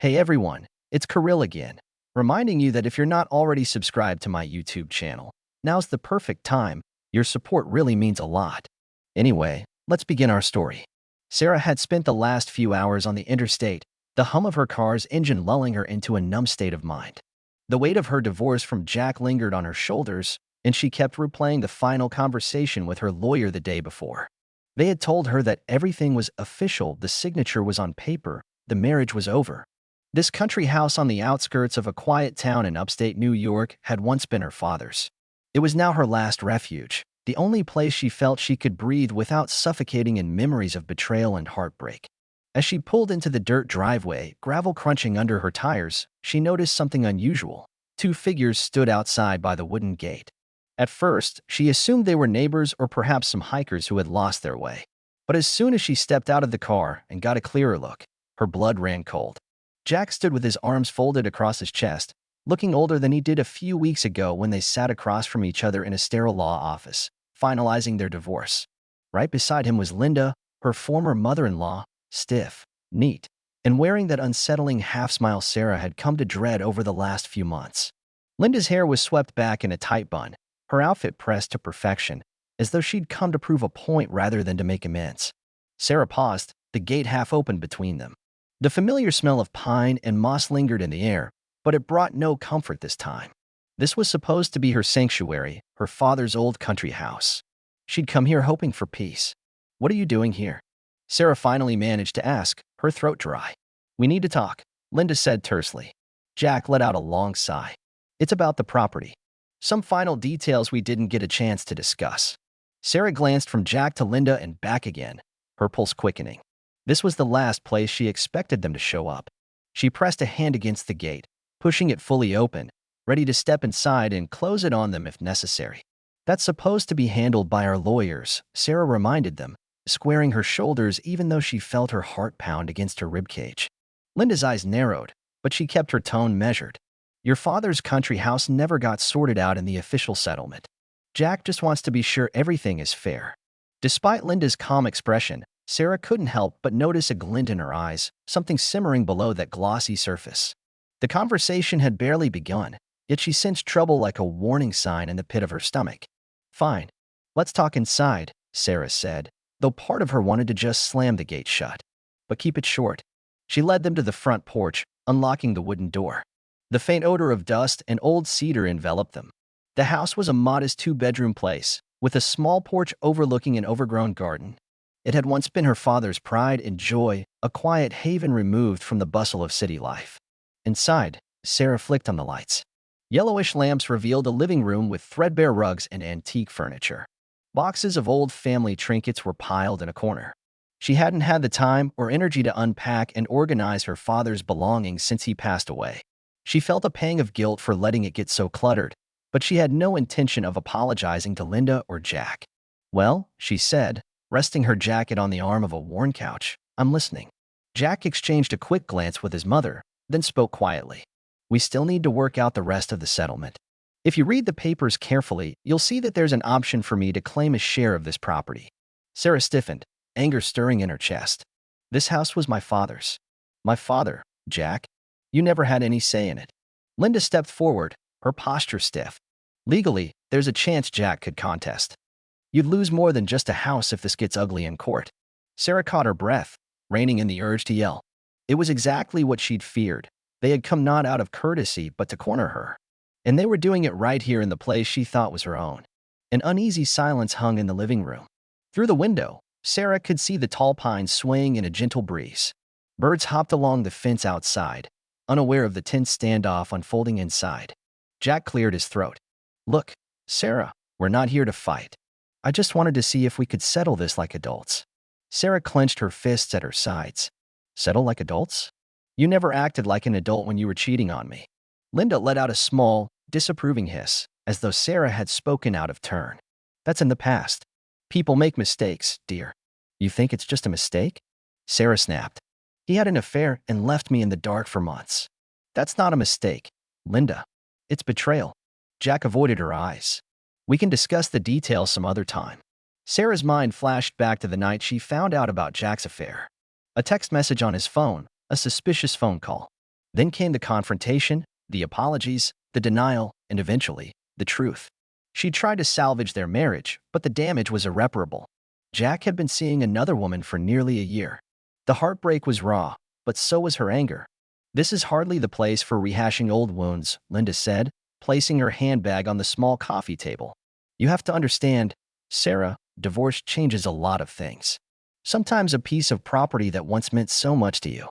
Hey everyone, it's Kirill again, reminding you that if you're not already subscribed to my YouTube channel, now's the perfect time. Your support really means a lot. Anyway, let's begin our story. Sarah had spent the last few hours on the interstate, the hum of her car's engine lulling her into a numb state of mind. The weight of her divorce from Jack lingered on her shoulders, and she kept replaying the final conversation with her lawyer the day before. They had told her that everything was official, the signature was on paper, the marriage was over. This country house on the outskirts of a quiet town in upstate New York had once been her father's. It was now her last refuge, the only place she felt she could breathe without suffocating in memories of betrayal and heartbreak. As she pulled into the dirt driveway, gravel crunching under her tires, she noticed something unusual. Two figures stood outside by the wooden gate. At first, she assumed they were neighbors or perhaps some hikers who had lost their way. But as soon as she stepped out of the car and got a clearer look, her blood ran cold. Jack stood with his arms folded across his chest, looking older than he did a few weeks ago when they sat across from each other in a sterile law office, finalizing their divorce. Right beside him was Linda, her former mother-in-law, stiff, neat, and wearing that unsettling half-smile Sarah had come to dread over the last few months. Linda's hair was swept back in a tight bun, her outfit pressed to perfection, as though she'd come to prove a point rather than to make amends. Sarah paused, the gate half open between them. The familiar smell of pine and moss lingered in the air, but it brought no comfort this time. This was supposed to be her sanctuary, her father's old country house. She'd come here hoping for peace. "What are you doing here?" Sarah finally managed to ask, her throat dry. "We need to talk," Linda said tersely. Jack let out a long sigh. "It's about the property. Some final details we didn't get a chance to discuss." Sarah glanced from Jack to Linda and back again, her pulse quickening. This was the last place she expected them to show up. She pressed a hand against the gate, pushing it fully open, ready to step inside and close it on them if necessary. "That's supposed to be handled by our lawyers," Sarah reminded them, squaring her shoulders even though she felt her heart pound against her ribcage. Linda's eyes narrowed, but she kept her tone measured. "Your father's country house never got sorted out in the official settlement. Jack just wants to be sure everything is fair." Despite Linda's calm expression, Sarah couldn't help but notice a glint in her eyes, something simmering below that glossy surface. The conversation had barely begun, yet she sensed trouble like a warning sign in the pit of her stomach. "Fine. Let's talk inside," Sarah said, though part of her wanted to just slam the gate shut. "But keep it short." She led them to the front porch, unlocking the wooden door. The faint odor of dust and old cedar enveloped them. The house was a modest two-bedroom place, with a small porch overlooking an overgrown garden. It had once been her father's pride and joy, a quiet haven removed from the bustle of city life. Inside, Sarah flicked on the lights. Yellowish lamps revealed a living room with threadbare rugs and antique furniture. Boxes of old family trinkets were piled in a corner. She hadn't had the time or energy to unpack and organize her father's belongings since he passed away. She felt a pang of guilt for letting it get so cluttered, but she had no intention of apologizing to Linda or Jack. "Well," she said, resting her jacket on the arm of a worn couch, "I'm listening." Jack exchanged a quick glance with his mother, then spoke quietly. "We still need to work out the rest of the settlement. If you read the papers carefully, you'll see that there's an option for me to claim a share of this property." Sarah stiffened, anger stirring in her chest. "This house was my father's." "My father, Jack? You never had any say in it." Linda stepped forward, her posture stiff. "Legally, there's a chance Jack could contest. You'd lose more than just a house if this gets ugly in court." Sarah caught her breath, reining in the urge to yell. It was exactly what she'd feared. They had come not out of courtesy but to corner her. And they were doing it right here in the place she thought was her own. An uneasy silence hung in the living room. Through the window, Sarah could see the tall pines swaying in a gentle breeze. Birds hopped along the fence outside, unaware of the tense standoff unfolding inside. Jack cleared his throat. "Look, Sarah, we're not here to fight. I just wanted to see if we could settle this like adults." Sarah clenched her fists at her sides. "Settle like adults? You never acted like an adult when you were cheating on me." Linda let out a small, disapproving hiss, as though Sarah had spoken out of turn. "That's in the past. People make mistakes, dear." "You think it's just a mistake?" Sarah snapped. "He had an affair and left me in the dark for months." "That's not a mistake, Linda. It's betrayal." Jack avoided her eyes. "We can discuss the details some other time." Sarah's mind flashed back to the night she found out about Jack's affair. A text message on his phone, a suspicious phone call. Then came the confrontation, the apologies, the denial, and eventually, the truth. She tried to salvage their marriage, but the damage was irreparable. Jack had been seeing another woman for nearly a year. The heartbreak was raw, but so was her anger. "This is hardly the place for rehashing old wounds," Linda said, placing her handbag on the small coffee table. "You have to understand, Sarah, divorce changes a lot of things. Sometimes a piece of property that once meant so much to you."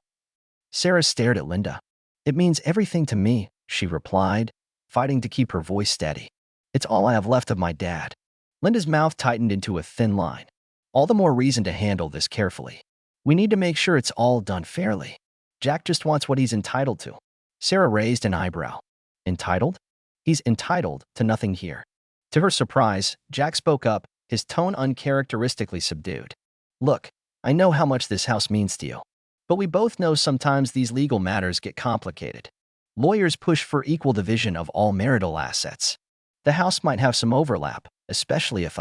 Sarah stared at Linda. "It means everything to me," she replied, fighting to keep her voice steady. "It's all I have left of my dad." Linda's mouth tightened into a thin line. "All the more reason to handle this carefully. We need to make sure it's all done fairly. Jack just wants what he's entitled to." Sarah raised an eyebrow. "Entitled? He's entitled to nothing here." To her surprise, Jack spoke up, his tone uncharacteristically subdued. "Look, I know how much this house means to you. But we both know sometimes these legal matters get complicated. Lawyers push for equal division of all marital assets. The house might have some overlap, especially if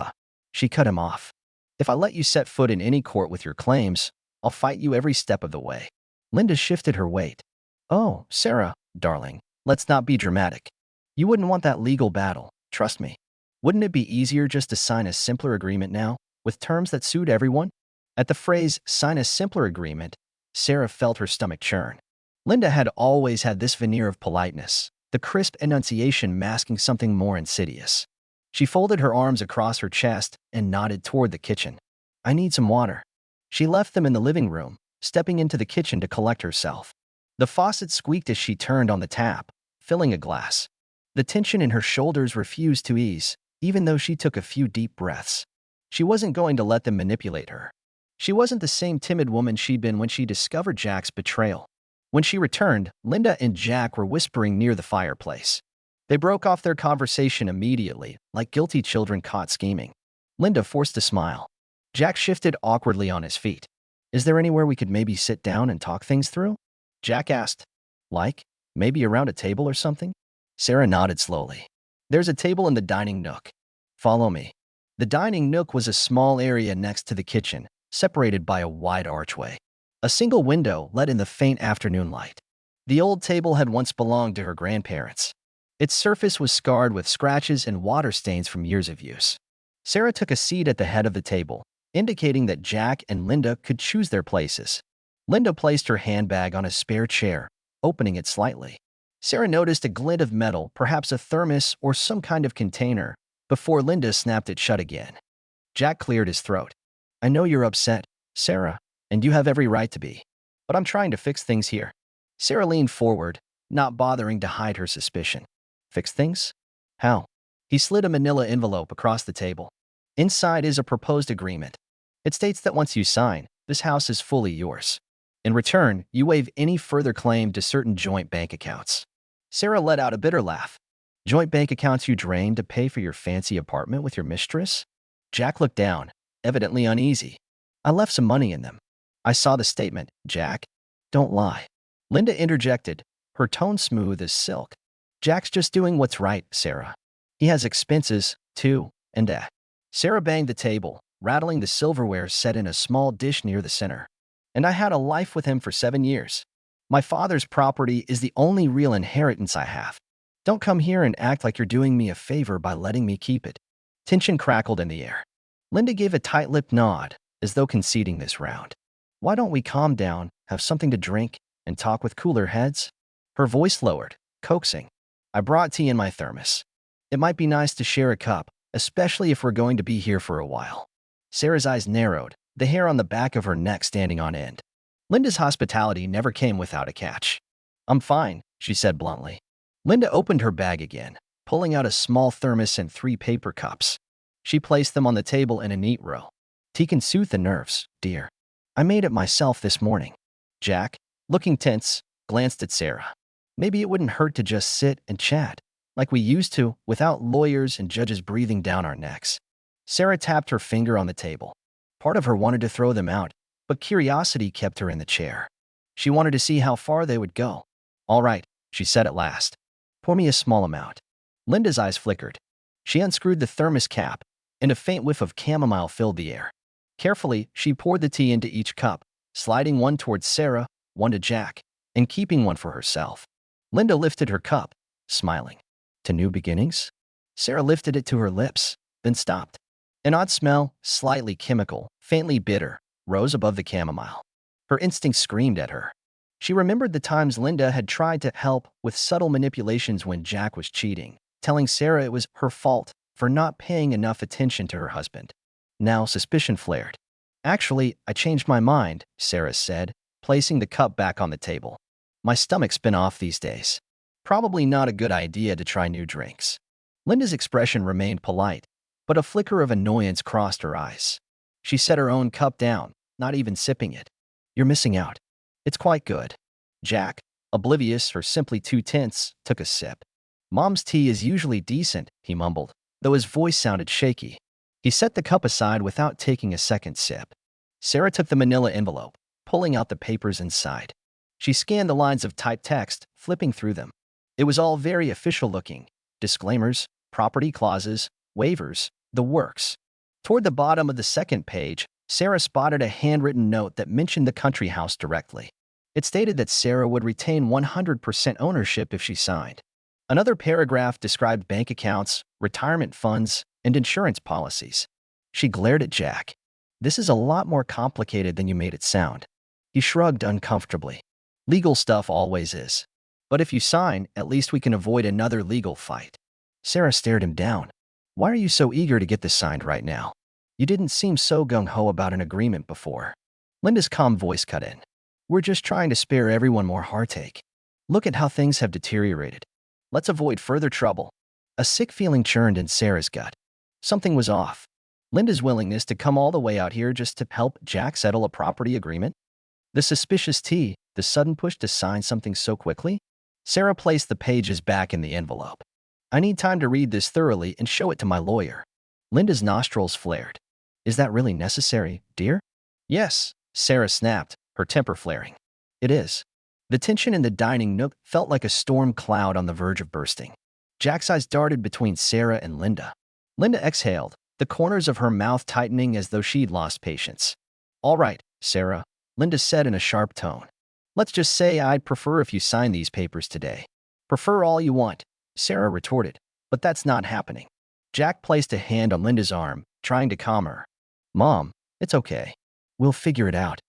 She cut him off. "If I let you set foot in any court with your claims, I'll fight you every step of the way." Linda shifted her weight. "Oh, Sarah, darling, let's not be dramatic. You wouldn't want that legal battle, trust me. Wouldn't it be easier just to sign a simpler agreement now, with terms that suit everyone?" At the phrase, "sign a simpler agreement," Sarah felt her stomach churn. Linda had always had this veneer of politeness, the crisp enunciation masking something more insidious. She folded her arms across her chest and nodded toward the kitchen. "I need some water." She left them in the living room, stepping into the kitchen to collect herself. The faucet squeaked as she turned on the tap, filling a glass. The tension in her shoulders refused to ease, even though she took a few deep breaths. She wasn't going to let them manipulate her. She wasn't the same timid woman she'd been when she discovered Jack's betrayal. When she returned, Linda and Jack were whispering near the fireplace. They broke off their conversation immediately, like guilty children caught scheming. Linda forced a smile. Jack shifted awkwardly on his feet. "Is there anywhere we could maybe sit down and talk things through?" Jack asked. "Like, maybe around a table or something?" Sarah nodded slowly. "There's a table in the dining nook. Follow me." The dining nook was a small area next to the kitchen, separated by a wide archway. A single window let in the faint afternoon light. The old table had once belonged to her grandparents. Its surface was scarred with scratches and water stains from years of use. Sarah took a seat at the head of the table, indicating that Jack and Linda could choose their places. Linda placed her handbag on a spare chair, opening it slightly. Sarah noticed a glint of metal, perhaps a thermos or some kind of container, before Linda snapped it shut again. Jack cleared his throat. "I know you're upset, Sarah, and you have every right to be. But I'm trying to fix things here." Sarah leaned forward, not bothering to hide her suspicion. "Fix things? How?" He slid a manila envelope across the table. "Inside is a proposed agreement. It states that once you sign, this house is fully yours. In return, you waive any further claim to certain joint bank accounts." Sarah let out a bitter laugh. "Joint bank accounts you drained to pay for your fancy apartment with your mistress?" Jack looked down, evidently uneasy. "I left some money in them." "I saw the statement, Jack. Don't lie." Linda interjected, her tone smooth as silk. "Jack's just doing what's right, Sarah. He has expenses, too, and Sarah banged the table, rattling the silverware set in a small dish near the center. "And I had a life with him for 7 years. My father's property is the only real inheritance I have. Don't come here and act like you're doing me a favor by letting me keep it." Tension crackled in the air. Linda gave a tight-lipped nod, as though conceding this round. "Why don't we calm down, have something to drink, and talk with cooler heads?" Her voice lowered, coaxing. "I brought tea in my thermos. It might be nice to share a cup, especially if we're going to be here for a while." Sarah's eyes narrowed, the hair on the back of her neck standing on end. Linda's hospitality never came without a catch. "I'm fine," she said bluntly. Linda opened her bag again, pulling out a small thermos and 3 paper cups. She placed them on the table in a neat row. "Tea can soothe the nerves, dear. I made it myself this morning." Jack, looking tense, glanced at Sarah. "Maybe it wouldn't hurt to just sit and chat, like we used to, without lawyers and judges breathing down our necks." Sarah tapped her finger on the table. Part of her wanted to throw them out, but curiosity kept her in the chair. She wanted to see how far they would go. "All right," she said at last. "Pour me a small amount." Linda's eyes flickered. She unscrewed the thermos cap, and a faint whiff of chamomile filled the air. Carefully, she poured the tea into each cup, sliding one towards Sarah, one to Jack. and keeping one for herself. Linda lifted her cup, smiling. To new beginnings? Sarah lifted it to her lips, then stopped. An odd smell, slightly chemical, faintly bitter, rose above the chamomile. Her instinct screamed at her. She remembered the times Linda had tried to help with subtle manipulations when Jack was cheating, telling Sarah it was her fault for not paying enough attention to her husband. Now suspicion flared. Actually, I changed my mind, Sarah said, placing the cup back on the table. My stomach's been off these days. Probably not a good idea to try new drinks. Linda's expression remained polite, but a flicker of annoyance crossed her eyes. She set her own cup down, not even sipping it. You're missing out. It's quite good. Jack, oblivious or simply too tense, took a sip. Mom's tea is usually decent, he mumbled, though his voice sounded shaky. He set the cup aside without taking a second sip. Sarah took the manila envelope, pulling out the papers inside. She scanned the lines of typed text, flipping through them. It was all very official-looking. Disclaimers, property clauses, waivers, the works. Toward the bottom of the second page, Sarah spotted a handwritten note that mentioned the country house directly. It stated that Sarah would retain 100% ownership if she signed. Another paragraph described bank accounts, retirement funds, and insurance policies. She glared at Jack. This is a lot more complicated than you made it sound. He shrugged uncomfortably. Legal stuff always is. But if you sign, at least we can avoid another legal fight. Sarah stared him down. Why are you so eager to get this signed right now? You didn't seem so gung-ho about an agreement before. Linda's calm voice cut in. We're just trying to spare everyone more heartache. Look at how things have deteriorated. Let's avoid further trouble. A sick feeling churned in Sarah's gut. Something was off. Linda's willingness to come all the way out here just to help Jack settle a property agreement? The suspicious tea, the sudden push to sign something so quickly? Sarah placed the pages back in the envelope. I need time to read this thoroughly and show it to my lawyer. Linda's nostrils flared. Is that really necessary, dear? Yes, Sarah snapped, her temper flaring. It is. The tension in the dining nook felt like a storm cloud on the verge of bursting. Jack's eyes darted between Sarah and Linda. Linda exhaled, the corners of her mouth tightening as though she'd lost patience. All right, Sarah, Linda said in a sharp tone. Let's just say I'd prefer if you sign these papers today. Prefer all you want, Sarah retorted, but that's not happening. Jack placed a hand on Linda's arm, trying to calm her. Mom, it's okay. We'll figure it out.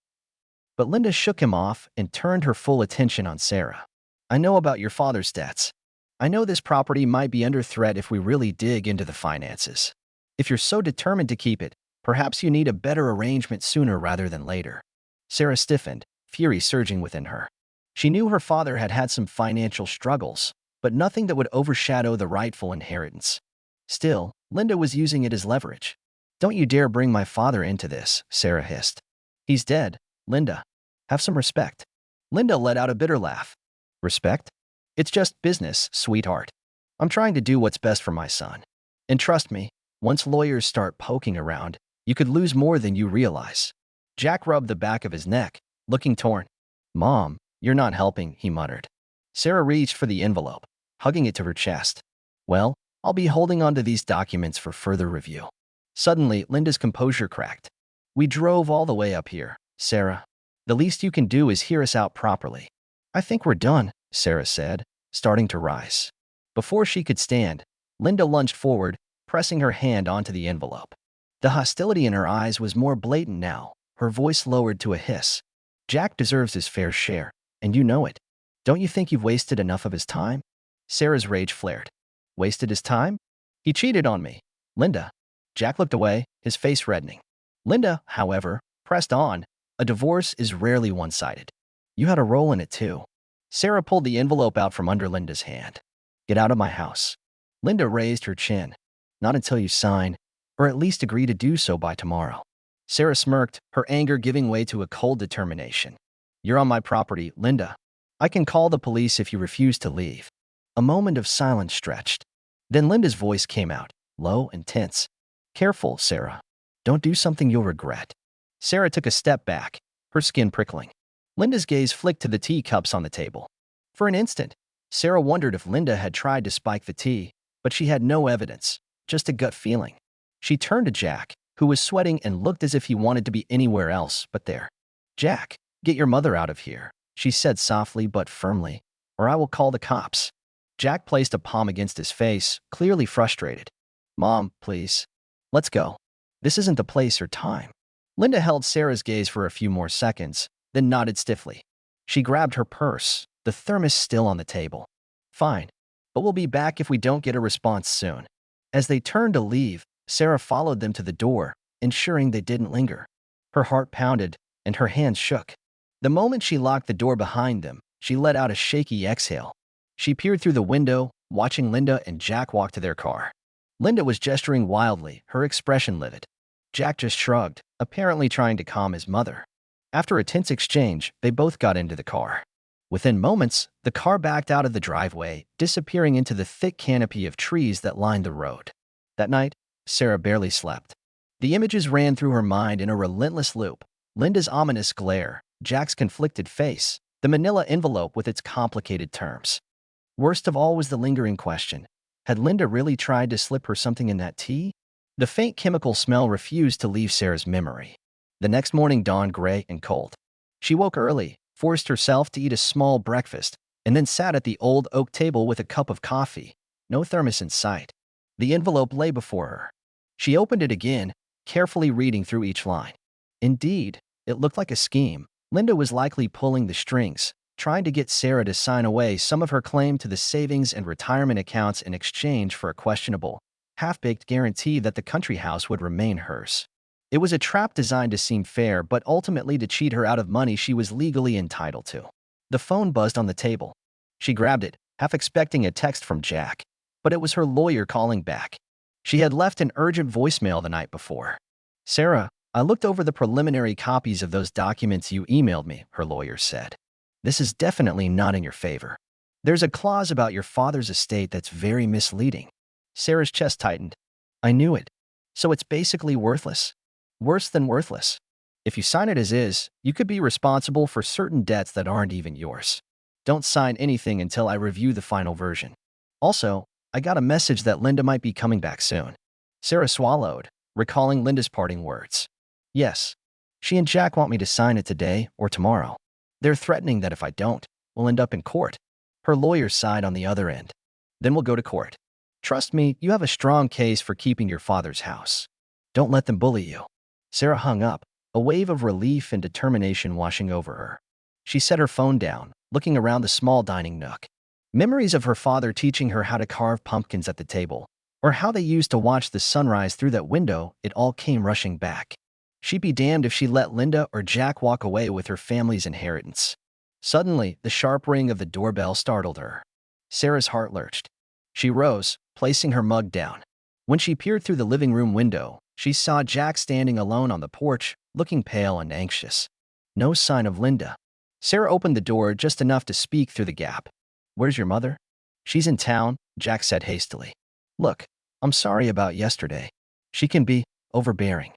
But Linda shook him off and turned her full attention on Sarah. I know about your father's debts. I know this property might be under threat if we really dig into the finances. If you're so determined to keep it, perhaps you need a better arrangement sooner rather than later. Sarah stiffened, fury surging within her. She knew her father had had some financial struggles, but nothing that would overshadow the rightful inheritance. Still, Linda was using it as leverage. Don't you dare bring my father into this, Sarah hissed. He's dead, Linda. Have some respect. Linda let out a bitter laugh. Respect? It's just business, sweetheart. I'm trying to do what's best for my son. And trust me, once lawyers start poking around, you could lose more than you realize. Jack rubbed the back of his neck, looking torn. Mom, you're not helping, he muttered. Sarah reached for the envelope, hugging it to her chest. Well, I'll be holding on to these documents for further review. Suddenly, Linda's composure cracked. We drove all the way up here, Sarah. The least you can do is hear us out properly. I think we're done, Sarah said, starting to rise. Before she could stand, Linda lunged forward, pressing her hand onto the envelope. The hostility in her eyes was more blatant now, her voice lowered to a hiss. Jack deserves his fair share, and you know it. Don't you think you've wasted enough of his time? Sarah's rage flared. Wasted his time? He cheated on me. Linda. Jack looked away, his face reddening. Linda, however, pressed on. A divorce is rarely one-sided. You had a role in it too. Sarah pulled the envelope out from under Linda's hand. Get out of my house. Linda raised her chin. Not until you sign, or at least agree to do so by tomorrow. Sarah smirked, her anger giving way to a cold determination. You're on my property, Linda. I can call the police if you refuse to leave. A moment of silence stretched. Then Linda's voice came out, low and tense. Careful, Sarah. Don't do something you'll regret. Sarah took a step back, her skin prickling. Linda's gaze flicked to the teacups on the table. For an instant, Sarah wondered if Linda had tried to spike the tea, but she had no evidence, just a gut feeling. She turned to Jack, who was sweating and looked as if he wanted to be anywhere else but there. Jack, get your mother out of here, she said softly but firmly, "or I will call the cops." Jack placed a palm against his face, clearly frustrated. "Mom, please. Let's go. This isn't the place or time." Linda held Sarah's gaze for a few more seconds, then nodded stiffly. She grabbed her purse, the thermos still on the table. "Fine, but we'll be back if we don't get a response soon." As they turned to leave, Sarah followed them to the door, ensuring they didn't linger. Her heart pounded, and her hands shook. The moment she locked the door behind them, she let out a shaky exhale. She peered through the window, watching Linda and Jack walk to their car. Linda was gesturing wildly, her expression livid. Jack just shrugged, apparently trying to calm his mother. After a tense exchange, they both got into the car. Within moments, the car backed out of the driveway, disappearing into the thick canopy of trees that lined the road. That night, Sarah barely slept. The images ran through her mind in a relentless loop. Linda's ominous glare, Jack's conflicted face, the manila envelope with its complicated terms. Worst of all was the lingering question. Had Linda really tried to slip her something in that tea? The faint chemical smell refused to leave Sarah's memory. The next morning dawned gray and cold. She woke early, forced herself to eat a small breakfast, and then sat at the old oak table with a cup of coffee. No thermos in sight. The envelope lay before her. She opened it again, carefully reading through each line. Indeed, it looked like a scheme. Linda was likely pulling the strings, trying to get Sarah to sign away some of her claim to the savings and retirement accounts in exchange for a questionable, half-baked guarantee that the country house would remain hers. It was a trap designed to seem fair, but ultimately to cheat her out of money she was legally entitled to. The phone buzzed on the table. She grabbed it, half expecting a text from Jack, but it was her lawyer calling back. She had left an urgent voicemail the night before. "Sarah, I looked over the preliminary copies of those documents you emailed me," her lawyer said. "This is definitely not in your favor. There's a clause about your father's estate that's very misleading." Sarah's chest tightened. "I knew it. So it's basically worthless. Worse than worthless. If you sign it as is, you could be responsible for certain debts that aren't even yours. Don't sign anything until I review the final version. Also, I got a message that Linda might be coming back soon." Sarah swallowed, recalling Linda's parting words. "Yes. She and Jack want me to sign it today or tomorrow. They're threatening that if I don't, we'll end up in court." Her lawyer sighed on the other end. "Then we'll go to court. Trust me, you have a strong case for keeping your father's house. Don't let them bully you." Sarah hung up, a wave of relief and determination washing over her. She set her phone down, looking around the small dining nook. Memories of her father teaching her how to carve pumpkins at the table, or how they used to watch the sunrise through that window, it all came rushing back. She'd be damned if she let Linda or Jack walk away with her family's inheritance. Suddenly, the sharp ring of the doorbell startled her. Sarah's heart lurched. She rose, placing her mug down. When she peered through the living room window, she saw Jack standing alone on the porch, looking pale and anxious. No sign of Linda. Sarah opened the door just enough to speak through the gap. "Where's your mother?" "She's in town," Jack said hastily. "Look, I'm sorry about yesterday. She can be overbearing.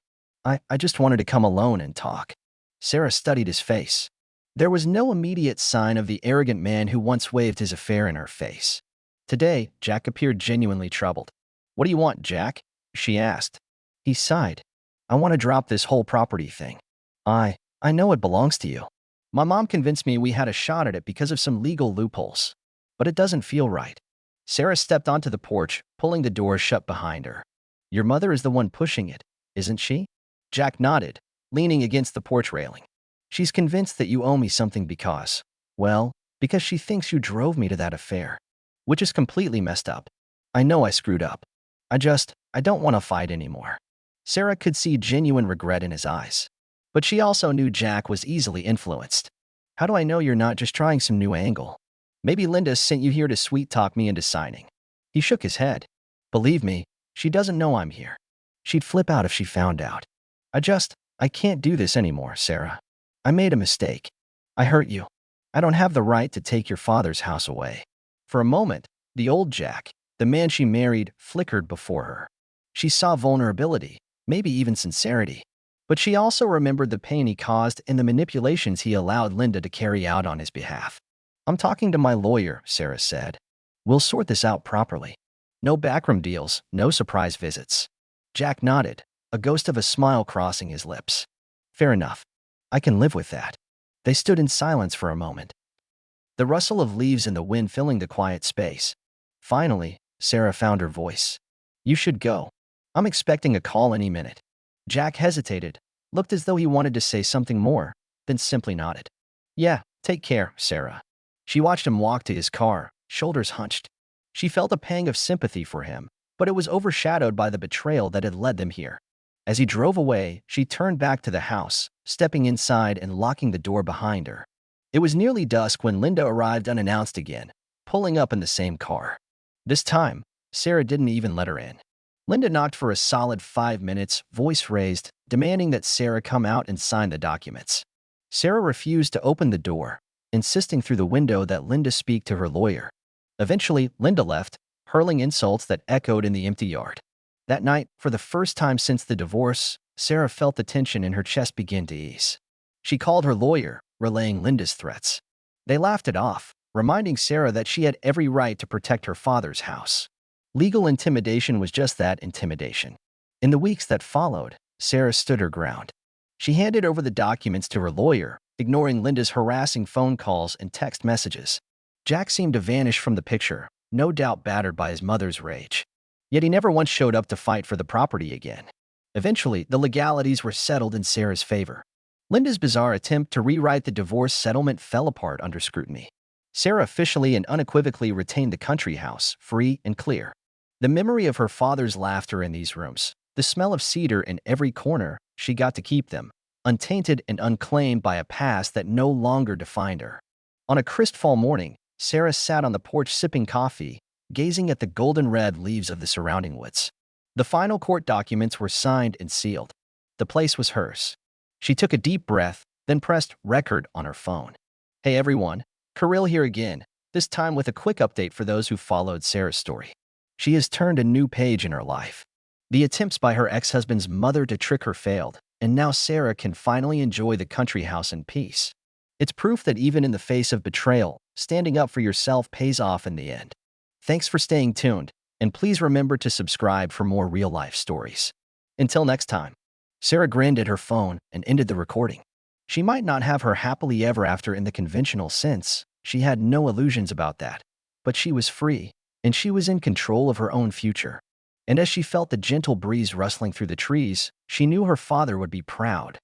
I just wanted to come alone and talk." Sarah studied his face. There was no immediate sign of the arrogant man who once waved his affair in her face. Today, Jack appeared genuinely troubled. "What do you want, Jack?" she asked. He sighed. "I want to drop this whole property thing. I know it belongs to you. My mom convinced me we had a shot at it because of some legal loopholes. But it doesn't feel right." Sarah stepped onto the porch, pulling the door shut behind her. "Your mother is the one pushing it, isn't she?" Jack nodded, leaning against the porch railing. "She's convinced that you owe me something because she thinks you drove me to that affair. Which is completely messed up. I know I screwed up. I don't want to fight anymore." Sarah could see genuine regret in his eyes. But she also knew Jack was easily influenced. "How do I know you're not just trying some new angle? Maybe Linda sent you here to sweet-talk me into signing." He shook his head. "Believe me, she doesn't know I'm here. She'd flip out if she found out. I can't do this anymore, Sarah. I made a mistake. I hurt you. I don't have the right to take your father's house away." For a moment, the old Jack, the man she married, flickered before her. She saw vulnerability, maybe even sincerity. But she also remembered the pain he caused and the manipulations he allowed Linda to carry out on his behalf. "I'm talking to my lawyer," Sarah said. "We'll sort this out properly. No backroom deals, no surprise visits." Jack nodded, a ghost of a smile crossing his lips. "Fair enough. I can live with that." They stood in silence for a moment, the rustle of leaves in the wind filling the quiet space. Finally, Sarah found her voice. "You should go. I'm expecting a call any minute." Jack hesitated, looked as though he wanted to say something more, then simply nodded. "Yeah, take care, Sarah." She watched him walk to his car, shoulders hunched. She felt a pang of sympathy for him, but it was overshadowed by the betrayal that had led them here. As he drove away, she turned back to the house, stepping inside and locking the door behind her. It was nearly dusk when Linda arrived unannounced again, pulling up in the same car. This time, Sarah didn't even let her in. Linda knocked for a solid 5 minutes, voice raised, demanding that Sarah come out and sign the documents. Sarah refused to open the door, insisting through the window that Linda speak to her lawyer. Eventually, Linda left, hurling insults that echoed in the empty yard. That night, for the first time since the divorce, Sarah felt the tension in her chest begin to ease. She called her lawyer, relaying Linda's threats. They laughed it off, reminding Sarah that she had every right to protect her father's house. Legal intimidation was just that, intimidation. In the weeks that followed, Sarah stood her ground. She handed over the documents to her lawyer, ignoring Linda's harassing phone calls and text messages. Jack seemed to vanish from the picture, no doubt battered by his mother's rage. Yet he never once showed up to fight for the property again. Eventually, the legalities were settled in Sarah's favor. Linda's bizarre attempt to rewrite the divorce settlement fell apart under scrutiny. Sarah officially and unequivocally retained the country house, free and clear. The memory of her father's laughter in these rooms, the smell of cedar in every corner, she got to keep them, untainted and unclaimed by a past that no longer defined her. On a crisp fall morning, Sarah sat on the porch sipping coffee, gazing at the golden-red leaves of the surrounding woods. The final court documents were signed and sealed. The place was hers. She took a deep breath, then pressed record on her phone. "Hey everyone, Kirill here again, this time with a quick update for those who followed Sarah's story. She has turned a new page in her life. The attempts by her ex-husband's mother to trick her failed, and now Sarah can finally enjoy the country house in peace. It's proof that even in the face of betrayal, standing up for yourself pays off in the end." Thanks for staying tuned, and please remember to subscribe for more real-life stories. Until next time. Sarah grinned at her phone and ended the recording. She might not have her happily ever after in the conventional sense, she had no illusions about that, but she was free, and she was in control of her own future. And as she felt the gentle breeze rustling through the trees, she knew her father would be proud.